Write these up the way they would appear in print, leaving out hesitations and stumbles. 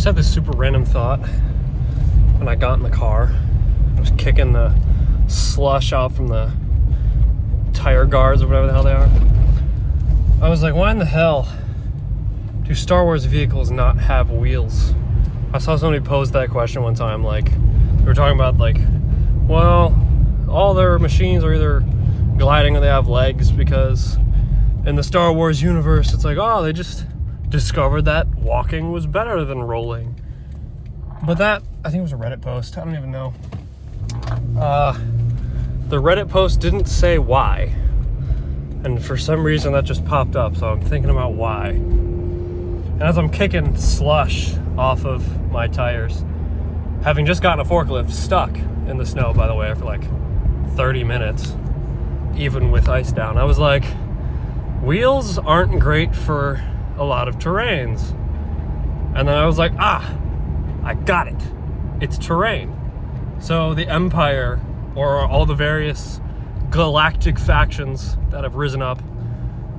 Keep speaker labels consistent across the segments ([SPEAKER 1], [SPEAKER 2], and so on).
[SPEAKER 1] had this super random thought when I got in the car. I was kicking the slush out from the tire guards or whatever the hell they are. I was like, why in the hell do Star Wars vehicles not have wheels? I saw somebody pose that question one time. Like, they were talking about, like, well, all their machines are either gliding or they have legs, because in the Star Wars universe, it's like, oh, they just discovered that walking was better than rolling. But that, I think it was a Reddit post. I don't even know. The Reddit post didn't say why. And for some reason that just popped up, so I'm thinking about why. And as I'm kicking slush off of my tires, having just gotten a forklift stuck in the snow, by the way, for like 30 minutes, even with ice down, I was like, wheels aren't great for a lot of terrains. And then I was like, I got it. It's terrain. So the Empire, or all the various galactic factions that have risen up,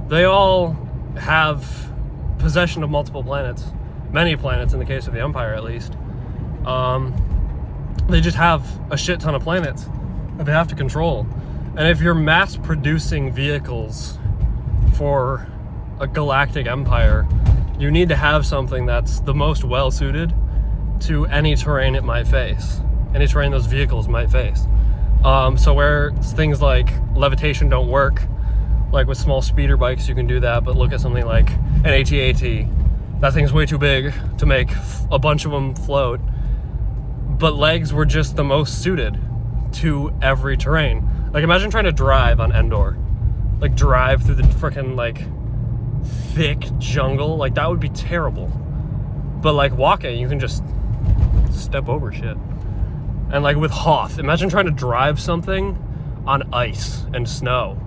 [SPEAKER 1] they all have possession of multiple planets. Many planets in the case of the Empire, at least. They just have a shit ton of planets that they have to control. And if you're mass producing vehicles for a galactic empire, you need to have something that's the most well suited to any terrain it might face, any terrain those vehicles might face. So where things like levitation don't work, like with small speeder bikes you can do that, but look at something like an AT-AT. That thing's way too big to make a bunch of them float. But legs were just the most suited to every terrain. Like, imagine trying to drive on Endor. Like, drive through the frickin' like thick jungle. Like, that would be terrible. But like walking, you can just step over shit. And like with Hoth, imagine trying to drive something on ice and snow.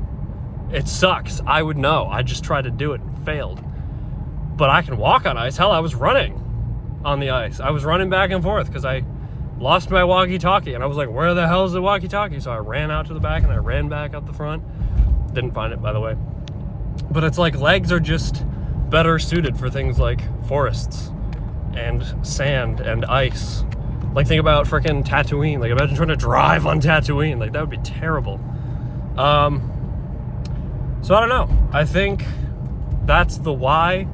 [SPEAKER 1] It sucks. I would know. I just tried to do it and failed. But I can walk on ice. Hell, I was running on the ice. I was running back and forth because I lost my walkie-talkie, and I was like, where the hell is the walkie-talkie? So I ran out to the back and I ran back up the front. Didn't find it, by the way. But it's like legs are just better suited for things like forests and sand and ice. Like, think about freaking Tatooine. Like, imagine trying to drive on Tatooine. Like, that would be terrible. So I don't know. I think that's the why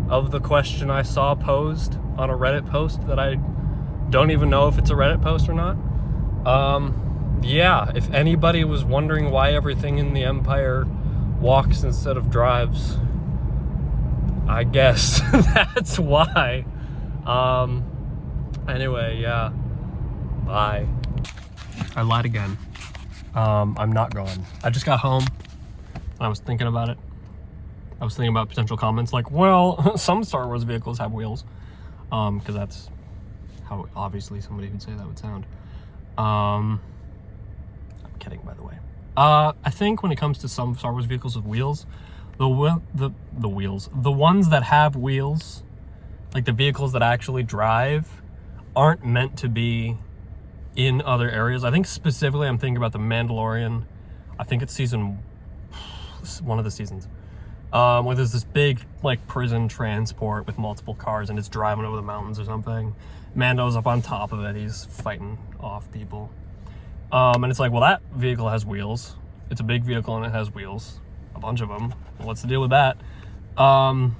[SPEAKER 1] of the question I saw posed on a Reddit post that I don't even know if it's a Reddit post or not. Yeah, if anybody was wondering why everything in the Empire walks instead of drives, I guess that's why. Anyway, yeah. Bye. I lied again. I'm not going. I just got home. I was thinking about it. I was thinking about potential comments like, well, some Star Wars vehicles have wheels. Because that's how obviously somebody would say that would sound. I'm kidding, by the way. I think when it comes to some Star Wars vehicles with wheels, the ones that have wheels, like the vehicles that actually drive, aren't meant to be in other areas. I think specifically I'm thinking about the Mandalorian. I think it's one of the seasons, where there's this big like prison transport with multiple cars and it's driving over the mountains or something. Mando's up on top of it. He's fighting off people. And it's like, well, that vehicle has wheels. It's a big vehicle and it has wheels, a bunch of them. What's the deal with that? But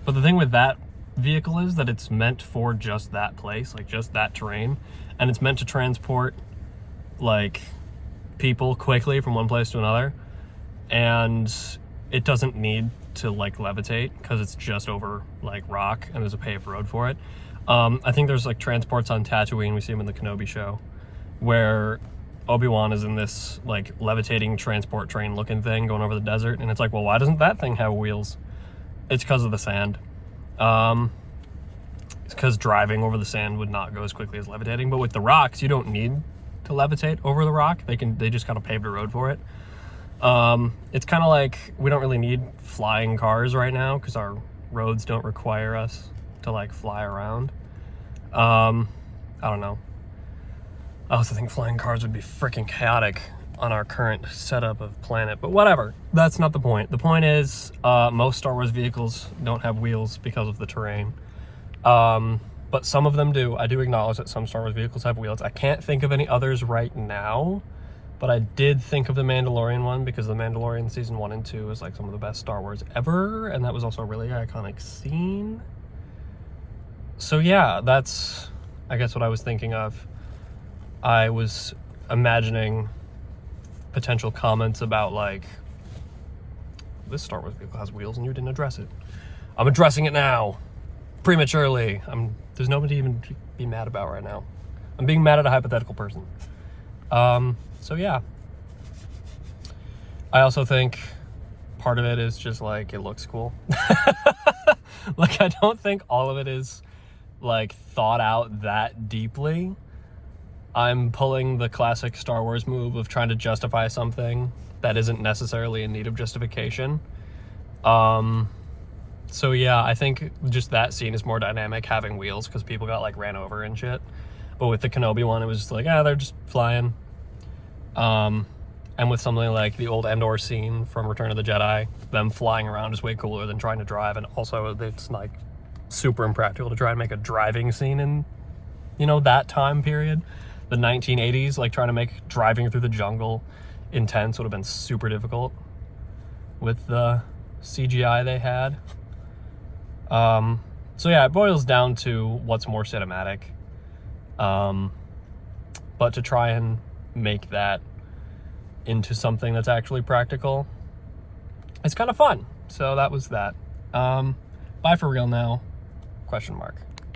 [SPEAKER 1] the thing with that vehicle is that it's meant for just that place, like just that terrain, and it's meant to transport like people quickly from one place to another, and it doesn't need to like levitate because it's just over like rock and there's a paved road for it. I think there's like transports on Tatooine, we see them in the Kenobi show, where Obi-Wan is in this like levitating transport train looking thing going over the desert, and it's like, well, why doesn't that thing have wheels? It's because of the sand. It's because driving over the sand would not go as quickly as levitating. But with the rocks, you don't need to levitate over the rock. They just kind of paved a road for it. It's kind of like we don't really need flying cars right now because our roads don't require us to like fly around. I don't know. I also think flying cars would be freaking chaotic on our current setup of planet, but whatever. That's not the point. The point is, most Star Wars vehicles don't have wheels because of the terrain. but some of them do. I do acknowledge that some Star Wars vehicles have wheels. I can't think of any others right now, but I did think of the Mandalorian one because the Mandalorian season 1 and 2 is like some of the best Star Wars ever, and that was also a really iconic scene. So yeah, that's, I guess, what I was thinking of. I was imagining potential comments about like, this Star Wars vehicle has wheels and you didn't address it. I'm addressing it now, prematurely. There's nobody to even be mad about right now. I'm being mad at a hypothetical person. So yeah. I also think part of it is just like, it looks cool. Like, I don't think all of it is like thought out that deeply. I'm pulling the classic Star Wars move of trying to justify something that isn't necessarily in need of justification. So yeah, I think just that scene is more dynamic having wheels because people got like ran over and shit. But with the Kenobi one, it was just like, they're just flying. And with something like the old Endor scene from Return of the Jedi, them flying around is way cooler than trying to drive. And also it's like super impractical to try and make a driving scene in, that time period. The 1980s, like trying to make driving through the jungle intense would have been super difficult with the CGI they had. So yeah, it boils down to what's more cinematic. But to try and make that into something that's actually practical, it's kind of fun. So that was that. Bye for real now? ?